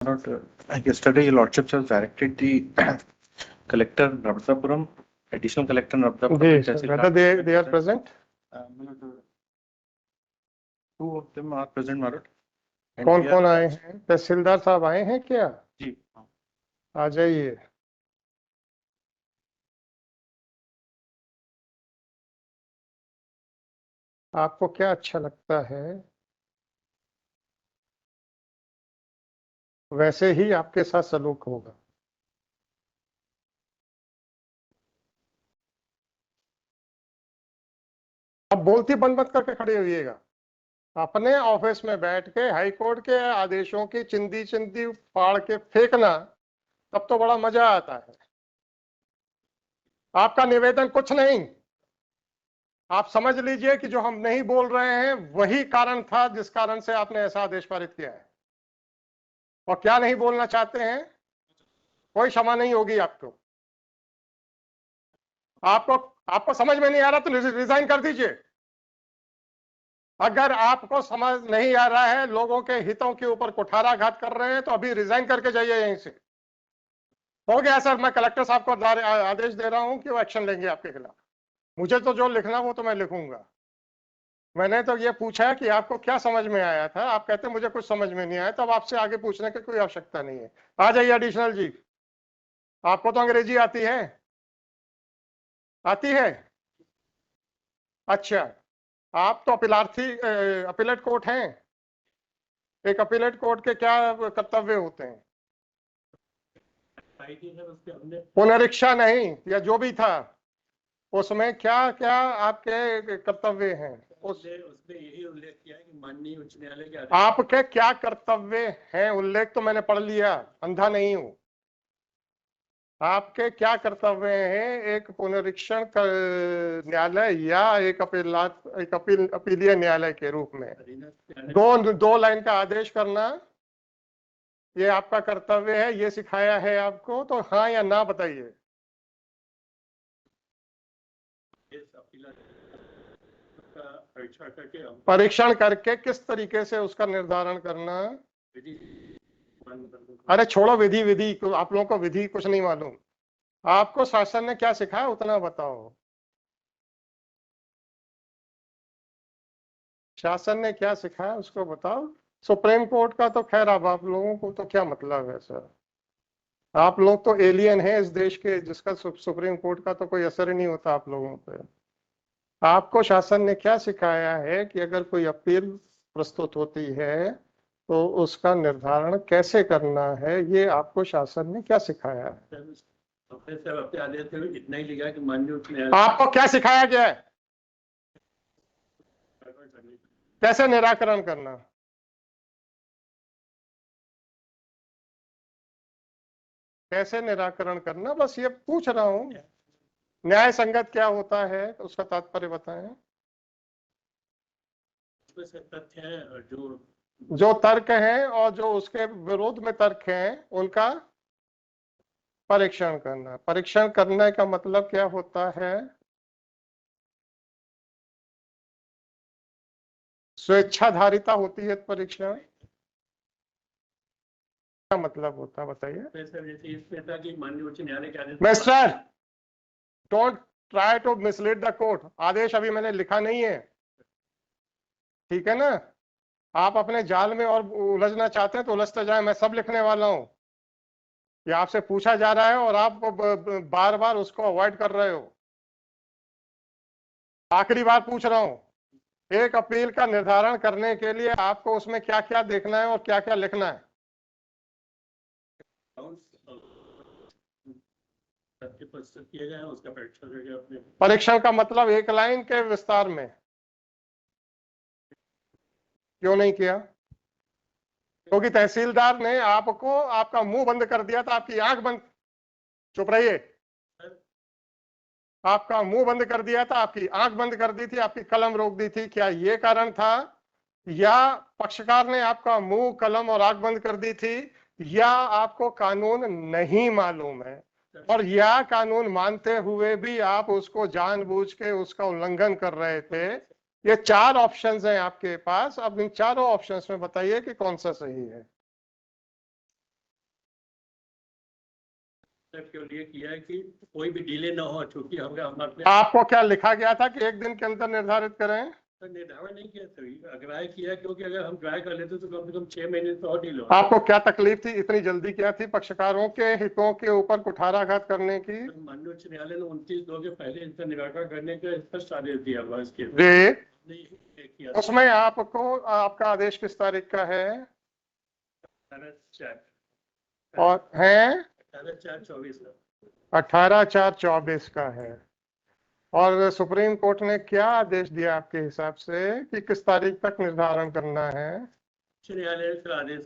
Not yesterday, your lordship has directed the collector Navadapuram, additional collector Navadapuram. Yes, whether they are present. Two of them are present, Marut. कौन कौन आए हैं? तहसीलदार साहब आए हैं क्या? जी, आ जाइए। आपको क्या अच्छा लगता है वैसे ही आपके साथ सलूक होगा। अब बोलती बंद मत करके खड़े होइएगा। अपने ऑफिस में बैठ के हाई कोर्ट के आदेशों की चिंदी चिंदी फाड़ के फेंकना, तब तो बड़ा मजा आता है। आपका निवेदन कुछ नहीं, आप समझ लीजिए कि जो हम नहीं बोल रहे हैं वही कारण था जिस कारण से आपने ऐसा आदेश पारित किया है। और क्या नहीं बोलना चाहते हैं, कोई क्षमा नहीं होगी आपको। आपको समझ में नहीं आ रहा तो रिजाइन कर दीजिए। अगर आपको समझ नहीं आ रहा है, लोगों के हितों के ऊपर कुठाराघात कर रहे हैं, तो अभी रिजाइन करके जाइए यहीं से। हो गया सर, मैं कलेक्टर साहब को आदेश दे रहा हूं कि वो एक्शन लेंगे आपके खिलाफ। मुझे तो जो लिखना वो तो मैं लिखूंगा। मैंने तो ये पूछा कि आपको क्या समझ में आया था, आप कहते मुझे कुछ समझ में नहीं आया, तो अब आपसे आगे पूछने की कोई आवश्यकता नहीं है। आ जाइए एडिशनल जी। आपको तो अंग्रेजी आती है? आती है? अच्छा, आप तो अपीलेट कोर्ट हैं। एक अपीलेट कोर्ट के क्या कर्तव्य होते हैं? पुनरीक्षा नहीं या जो भी था, उसमें क्या क्या आपके कर्तव्य हैं? उसने यही उल्लेख किया है कि माननीय उच्च न्यायालय के आपके क्या कर्तव्य हैं? उल्लेख तो मैंने पढ़ लिया, अंधा नहीं हूं। आपके क्या कर्तव्य हैं एक पुनरीक्षण न्यायालय या एक अपीलीय न्यायालय के रूप में? दो लाइन का आदेश करना ये आपका कर्तव्य है, ये सिखाया है आपको, तो हाँ या ना बताइए। परीक्षण करके किस तरीके से उसका निर्धारण करना? अरे छोड़ो विधि, आप लोगों को विधि कुछ नहीं मालूम। आपको शासन ने क्या सिखाया उतना बताओ। शासन ने क्या सिखाया उसको बताओ। सुप्रीम कोर्ट का तो खैर अब आप लोगों को तो क्या मतलब है सर, आप लोग तो एलियन हैं इस देश के, जिसका सुप्रीम कोर्ट का तो कोई असर ही नहीं होता आप लोगों पे। आपको शासन ने क्या सिखाया है कि अगर कोई अपील प्रस्तुत होती है तो उसका निर्धारण कैसे करना है, ये आपको शासन ने क्या सिखाया है? इतना ही लिखा कि माननीय आपको क्या सिखाया गया है? कैसे निराकरण करना? कैसे निराकरण करना, बस ये पूछ रहा हूं। न्याय संगत क्या होता है उसका तात्पर्य बताएं। तथ्य है जो तर्क हैं और जो उसके विरोध में तर्क हैं उनका परीक्षण करना। परीक्षण करने का मतलब क्या होता है? स्वेच्छाधारिता होती है परीक्षण। क्या मतलब होता है बताइए। Mister, don't try to mislead the court. आदेश अभी मैंने लिखा नहीं है, ठीक है ना? आप अपने जाल में और उलझना चाहते हैं तो उलझते जाए, मैं सब लिखने वाला हूं। ये आपसे पूछा जा रहा है और आप बार बार उसको अवॉइड कर रहे हो। आखिरी बार पूछ रहा हूं, एक अपील का निर्धारण करने के लिए आपको उसमें क्या क्या देखना है और क्या क्या लिखना है? परीक्षण का मतलब एक लाइन के विस्तार में क्यों नहीं किया? क्योंकि तहसीलदार ने आपको आपका मुंह बंद कर दिया था, आपकी आंख बंद, चुप रहिए, आपका मुंह बंद कर दिया था, आपकी आंख बंद कर दी थी, आपकी कलम रोक दी थी। क्या ये कारण था? या पक्षकार ने आपका मुंह, कलम और आंख बंद कर दी थी, या आपको कानून नहीं मालूम है और या कानून मानते हुए भी आप उसको जानबूझ के उसका उल्लंघन कर रहे थे? ये चार ऑप्शंस हैं आपके पास। अब इन चारों ऑप्शंस में बताइए कि कौन सा सही है। के लिए किया है कि कोई भी डिले ना हो, चूंकि हम अपने आपको क्या लिखा गया था कि 1 दिन के अंदर निर्धारित करें? निर्धारण नहीं किया, सभी अग्राह्य किया, क्योंकि अगर हम ड्राई कर लेते तो कम से कम 6 महीने तो और डिले हो। आपको क्या तकलीफ थी, इतनी जल्दी क्या थी पक्षकारों के हितों के ऊपर कुठाराघात करने की? माननीय उच्च न्यायालय ने 29 के पहले इसका निराकरण करने का स्पष्ट आदेश दिया हुआ इसके जी, किया। उसमें आपको आपका आदेश किस तारीख का है? 18/4 और है 18/4/24 18/4/24 का है। और सुप्रीम कोर्ट ने क्या आदेश दिया आपके हिसाब से कि किस तारीख तक निर्धारण करना है? उच्च न्यायालय का आदेश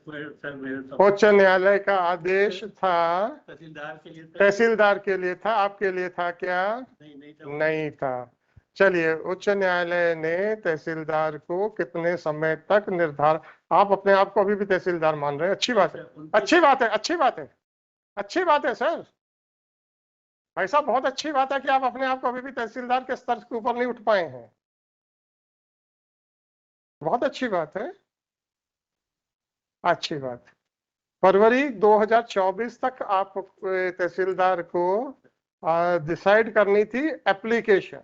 उच्च न्यायालय का आदेश था, तहसीलदार के लिए था। तहसीलदार के लिए था, आपके लिए था क्या? नहीं था। नहीं था। चलिए, उच्च न्यायालय ने तहसीलदार को कितने समय तक निर्धारण, आप अपने आप को अभी भी तहसीलदार मान रहे हैं, अच्छी बात है, अच्छी बात है, अच्छी बात है, अच्छी बात है सर, भाई साहब बहुत अच्छी बात है कि आप अपने आप को अभी भी तहसीलदार के स्तर के ऊपर नहीं उठ पाए हैं, बहुत अच्छी बात है, अच्छी बात। फरवरी 2024 तक आप तहसीलदार को डिसाइड करनी थी एप्लीकेशन,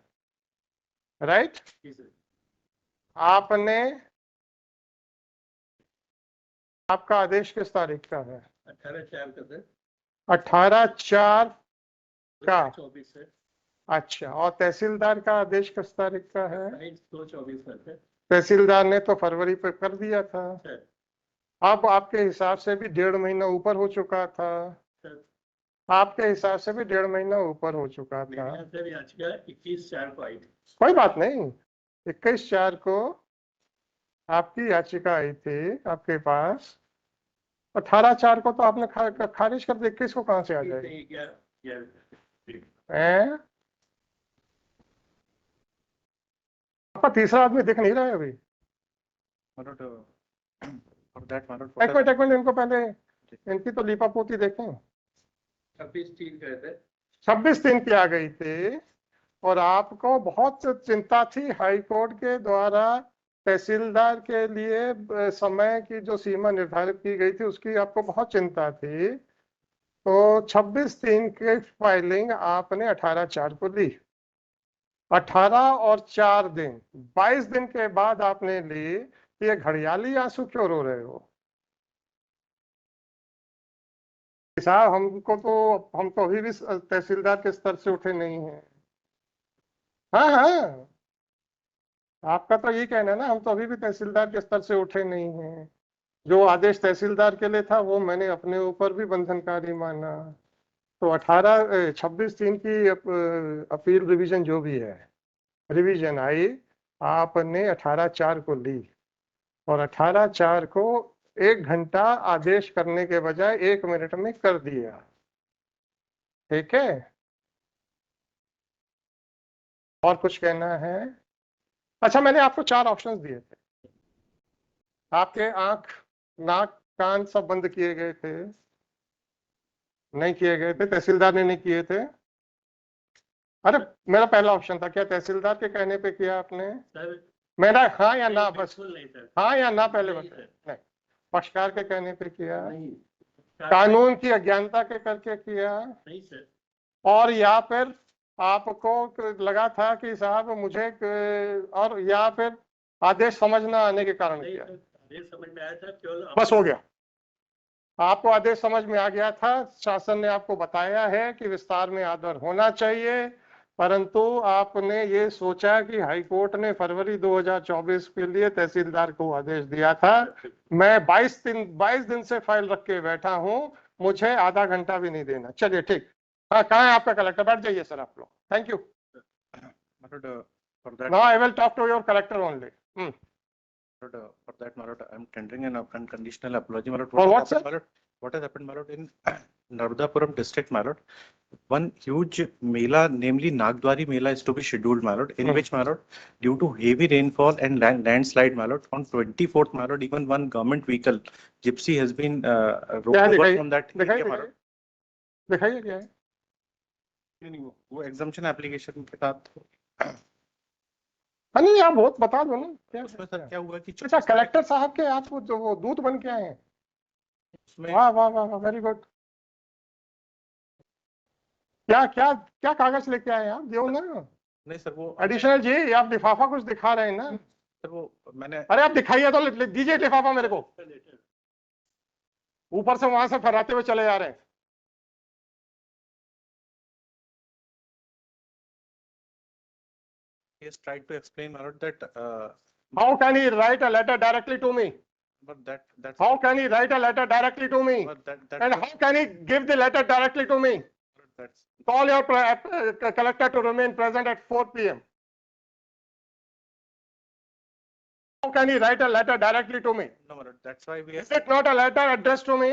राइट? आपने, आपका आदेश किस तारीख का है? 18/4 का सर। 18/4 का। 24 है। अच्छा, और तहसीलदार का आदेश किस तारीख का है? 28/2/24 का सर। तहसीलदार ने तो फरवरी पे कर दिया था, सर। अब आपके हिसाब से भी 1.5 महीना ऊपर हो चुका था, सर। आपके हिसाब से भी 1.5 महीना ऊपर हो चुका था। मेरे यहाँ से भी याचिका 21/4 को आई थी। कोई बात नहीं, 21/4 को आपकी याचिका आई थी आपके पास, 18/4 को तो आपने खारिज कर दी, 21 को कहां से आ जाएगी? हैं? आपका तीसरा आदमी दिख नहीं रहा है अभी। एक मिनट, इनको पहले इनकी तो लीपापोती देखें। 26/3 गए थे। 26/3 की आ गई थी, और आपको बहुत चिंता थी हाई कोर्ट के द्वारा तहसीलदार के लिए समय की जो सीमा निर्धारित की गई थी उसकी आपको बहुत चिंता थी, तो 26/3 की फाइलिंग आपने 18/4 को ली, 18 और 4 दिन, 22 दिन के बाद आपने ली। ये घड़ियाली आंसू क्यों रो रहे हो साहब? हम तो अभी भी तहसीलदार के स्तर से उठे नहीं हैं। हाँ हाँ, आपका तो यही कहना है ना, हम तो अभी भी तहसीलदार के स्तर से उठे नहीं हैं। जो आदेश तहसीलदार के लिए था वो मैंने अपने ऊपर भी बंधनकारी माना। तो 26/3 की अपील रिवीजन जो भी है, रिवीजन आई, आपने 18/4 को ली, और 18/4 को 1 घंटा आदेश करने के बजाय 1 मिनट में कर दिया, ठीक है? और कुछ कहना है? अच्छा, मैंने आपको 4 ऑप्शंस दिए थे, आपके आंख नाक कान सब बंद किए गए थे, नहीं किए गए थे, तहसीलदार ने नहीं किए थे। अरे मेरा पहला ऑप्शन था, क्या तहसीलदार के कहने पे किया आपने? मेरा हाँ या ना, बस हाँ या ना पहले बताए। नहीं, पक्षकार के कहने पे किया, कानून की अज्ञानता के करके किया, नहीं सर, और या फिर आपको लगा था कि साहब मुझे और या फिर आदेश समझ ना आने के कारण किया? आदेश समझ में आया था केवल। बस हो गया, आपको आदेश समझ में आ गया था, शासन ने आपको बताया है कि विस्तार में आदर होना चाहिए, परंतु आपने ये सोचा कि हाई कोर्ट ने फरवरी 2024 के लिए तहसीलदार को आदेश दिया था, मैं 22 दिन से फाइल रख के बैठा हूं, मुझे आधा घंटा भी नहीं देना। चलिए ठीक, हाँ, कहाँ है आपका कलेक्टर? बैठ जाइए सर आप लोग, thank you. Now I will talk to your collector only. For that, my lord, I am tendering an unconditional apology, my lord. For what, sir? My lord, what has happened, my lord, in Narmadapuram district, my lord? One huge Mela, namely Nagdwari Mela, is to be scheduled, my lord, in which, my lord, due to heavy rainfall and landslide, my lord, on 24th, my lord, even one government vehicle, gypsy, has been rolled over from that area, my lord. दिखाइए क्या है? वो exemption application के साथ। नहीं, आप बहुत बता दो ना क्या उसमें सर क्या हुआ कि अच्छा, कलेक्टर साहब के आप जो वो दूत बन के आए हैं, उसमें वाह वाह वाह, वेरी गुड। क्या क्या क्या कागज लेके आए आप, दो ना। नहीं सर वो एडिशनल जी, आप लिफाफा कुछ दिखा रहे हैं ना। सर वो मैंने अरे आप दिखाइए तो, दीजिए लिफाफा मेरे को। ऊपर से वहां से फहराते हुए चले जा रहे हैं। he has tried to explain my lord that How can he write a letter directly to me? but that's How can he write a letter directly to me? but And how can he give the letter directly to me? that's Call your collector to remain present at 4 p.m. How can he write a letter directly to me? no my lord, that's why we Is it not a letter addressed to me?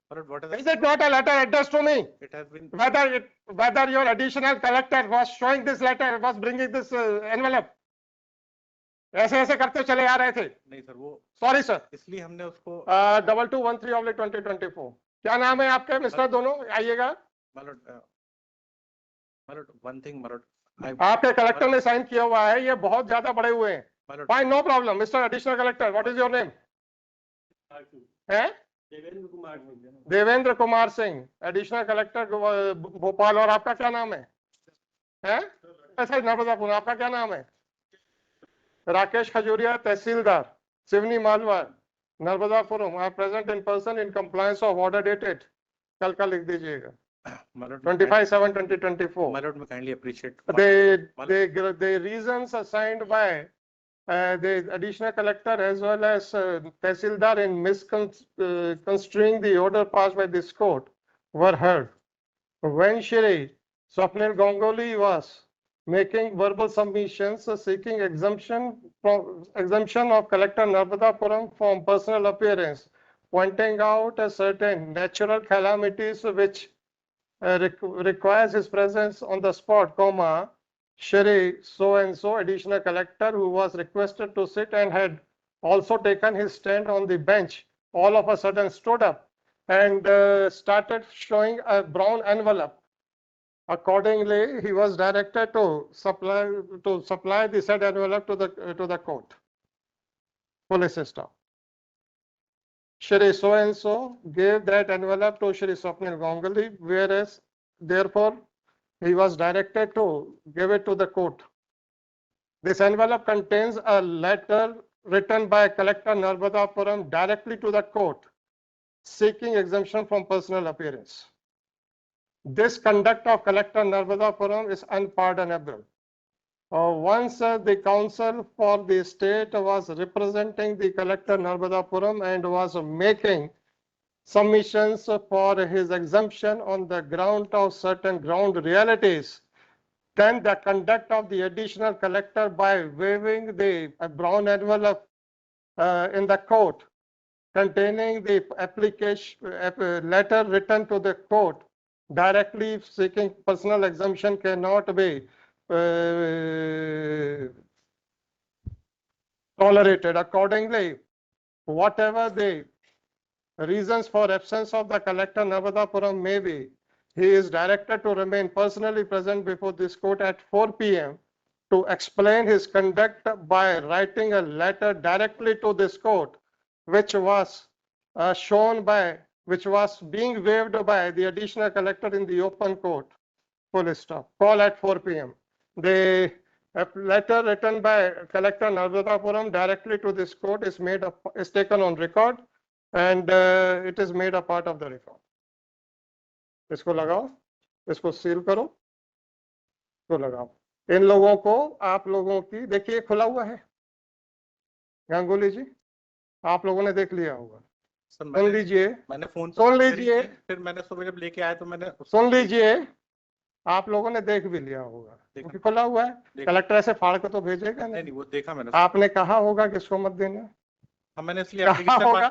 my lord, what Is it not a letter addressed to me? it has been Whether your additional collector was showing this letter, was bringing this envelope. ऐसे ऐसे करते चले आ रहे थे। नहीं sir वो sorry sir. इसलिए हमने उसको 2213/2024। क्या नाम है आपके मिस्टर दोनों, आइएगा। my lord one thing my lord आपके कलेक्टर ने साइन किया हुआ है, ये बहुत ज्यादा बड़े हुए हैं। my lord fine, no problem. Mister additional collector, what is your name? है देवेंद्र कुमार सिंह। Devendra Kumar Singh, additional collector Bhopal. और आपका क्या नाम है? ऐसा नर्मदापुर। आपका क्या नाम है? Rakesh Khajuria, tehsildar Seoni Malwa, Narmadapuram. Are present in person in compliance of order dated. कल का लिख दीजिएगा, my lord 25/7/2024. my lord we kindly appreciate The reasons assigned by the additional collector as well as Tehsildar in misconstruing the order passed by this court were heard. When Shri Swapnil Ganguly was making verbal submissions seeking exemption of Collector Narmadapuram from personal appearance, pointing out a certain natural calamities which requires his presence on the spot, comma, Shri so-and-so additional collector who was requested to sit and had also taken his stand on the bench, all of a sudden stood up and started showing a brown envelope. Accordingly, he was directed to supply the said envelope to the court. Police staff. Shri so-and-so gave that envelope to Shri Swapnil Ganguly, whereas therefore he was directed to give it to the court. This envelope contains a letter written by Collector Narmadapuram directly to the court, seeking exemption from personal appearance. This conduct of Collector Narmadapuram is unpardonable. Once the counsel for the state was representing the Collector Narmadapuram and was making submissions for his exemption on the ground of certain ground realities, then the conduct of the additional collector by waving the brown envelope in the court containing the application letter written to the court directly seeking personal exemption cannot be tolerated. Accordingly, whatever the reasons for absence of the collector Narmadapuram may be, he is directed to remain personally present before this court at 4 p.m. to explain his conduct by writing a letter directly to this court, which was which was being waived by the additional collector in the open court. Full stop. Call at 4 p.m. The letter written by Collector Narmadapuram directly to this court is taken on record, and it is made a part of the record. इसको लगाओ, इसको seal करो, इसको लगाओ। इन लोगों को, आप लोगों की, देखिए खुला हुआ है। गांगुली जी, आप लोगों ने देख लिया होगा। सुन लीजिए, मैंने फोन सुन लीजिए, फिर मैंने सुबह जब लेके आया तो मैंने सुन लीजिए, आप लोगों ने देख भी लिया होगा क्योंकि खुला हुआ है। कलेक्टर ऐसे फाड़ के तो भेजेगा नहीं, वो देखा मैंने। आपने कहा होगा कि इसको मत देना, मैंने इसलिए कहा होगा,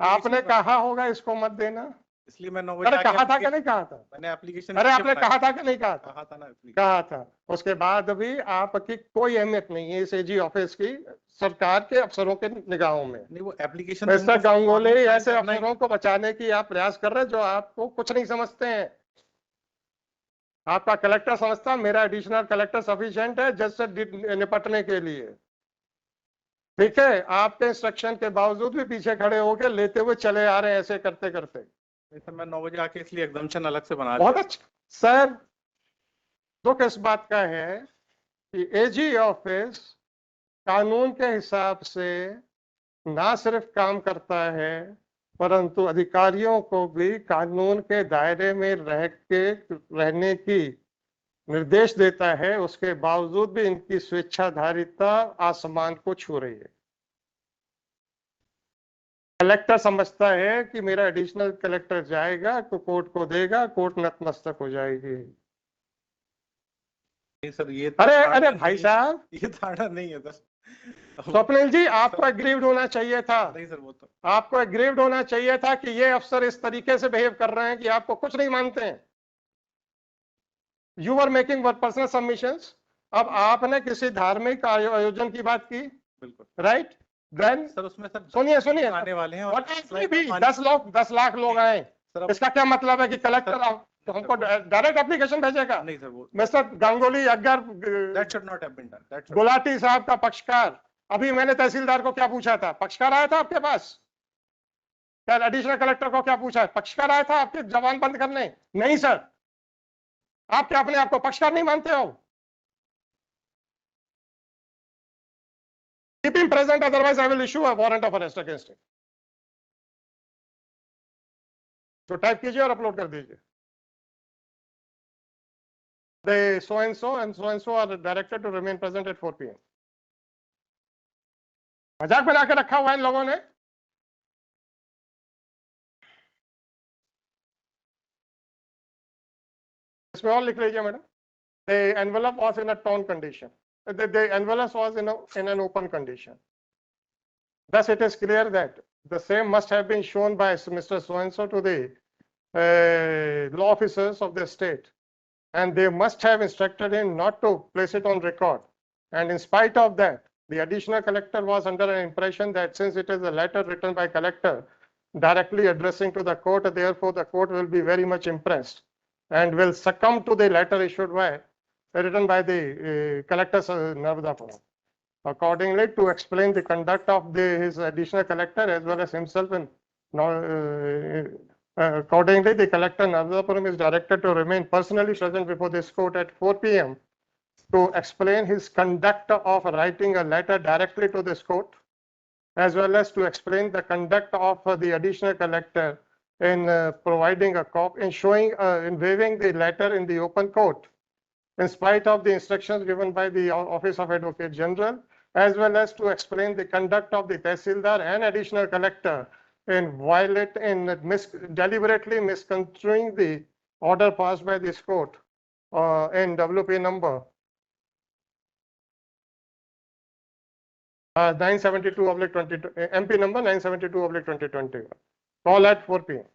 आपने कहा होगा इसको मत देना, इसलिए मैं 9 बजे कहा था कि नहीं कहा था? मैंने एप्लीकेशन, अरे आपने कहा था कि नहीं कहा था? कहा था ना, कहा था। उसके बाद भी आपकी कोई अहमियत नहीं है इस एजी ऑफिस की सरकार के अफसरों के निगाहों में। नहीं, वो एप्लीकेशन मिस्टर गांगुली, ऐसे अफसरों को बचाने की आप प्रयास कर रहे हैं जो आपको कुछ नहीं समझते हैं। आपका कलेक्टर समझता है मेरा एडिशनल कलेक्टर सफिशिएंट है जज से निपटने के लिए, ठीक है? आपके इंस्ट्रक्शन के बावजूद भी पीछे खड़े होकर लेते हुए चले आ रहे हैं ऐसे करते करते। सर मैं 9 बजे आके इसलिए एग्जाम्पशन अलग से बना। बहुत अच्छा सर, दुख इस बात का है कि एजी ऑफिस कानून के हिसाब से ना सिर्फ काम करता है परंतु अधिकारियों को भी कानून के दायरे में रहने की निर्देश देता है। उसके बावजूद भी इनकी स्वेच्छाधारिता आसमान को छू रही है। कलेक्टर समझता है कि मेरा एडिशनल कलेक्टर जाएगा तो कोर्ट को देगा, कोर्ट नतमस्तक हो जाएगी। नहीं सर, ये अरे धारणा अरे नहीं भाई है। साहब, ये धारणा नहीं है सर। स्वप्निल जी आपको एग्रीव्ड होना चाहिए था। नहीं सर, वो तो आपको एग्रीव्ड होना चाहिए था कि ये अफसर इस तरीके से बिहेव कर रहे हैं कि आपको कुछ नहीं मानते हैं। You are making personal submissions. अब आपने किसी धार्मिक आयोजन की बात की, बिल्कुल राइट? देन सर, उसमें सर सुनिए आने वाले हैं और वट भी 10 लाख लोग आए, सर इसका क्या मतलब है कि कलेक्टर तो हमको डायरेक्ट एप्लीकेशन भेजेगा? नहीं सर, वो मिस्टर गांगुली अगर that should not have been done, that should Gulati साहब का पक्षकार, अभी मैंने तहसीलदार को क्या पूछा था? पक्षकार आया था आपके पास? क्या एडिशनल कलेक्टर को क्या पूछा? पक्षकार आया था आपके जवान बंद करने? नहीं सर। आप क्या अपने आप को पक्षकार नहीं मानते हो? Keep him present, otherwise I will issue a warrant of arrest against him. तो टाइप कीजिए और अपलोड कर दीजिए। The so and so are directed to remain present at 4 PM. मजाक बना के रखा हुआ है इन लोगों ने। इसमें और लिख लीजिए madam. The envelope was in a torn condition. The envelope was in an open condition. Thus, it is clear that the same must have been shown by Mr. So and so to the law officers of the state, and they must have instructed him not to place it on record. And in spite of that, the additional collector was under an impression that since it is a letter written by collector directly addressing to the court, therefore the court will be very much impressed and will succumb to the letter issued by written by the collector Narvadapuram. Accordingly, to explain the conduct of his additional collector as well as himself, and accordingly, the collector Narvadapuram is directed to remain personally present before this court at 4 PM to explain his conduct of writing a letter directly to this court, as well as to explain the conduct of the additional collector in providing a copy, in showing, in waiving the letter in the open court, in spite of the instructions given by the Office of Advocate General, as well as to explain the conduct of the Tehsildar and additional collector in deliberately misconstruing the order passed by this court in WP number 972/20, MP number 972/2020. Call at 4 PM.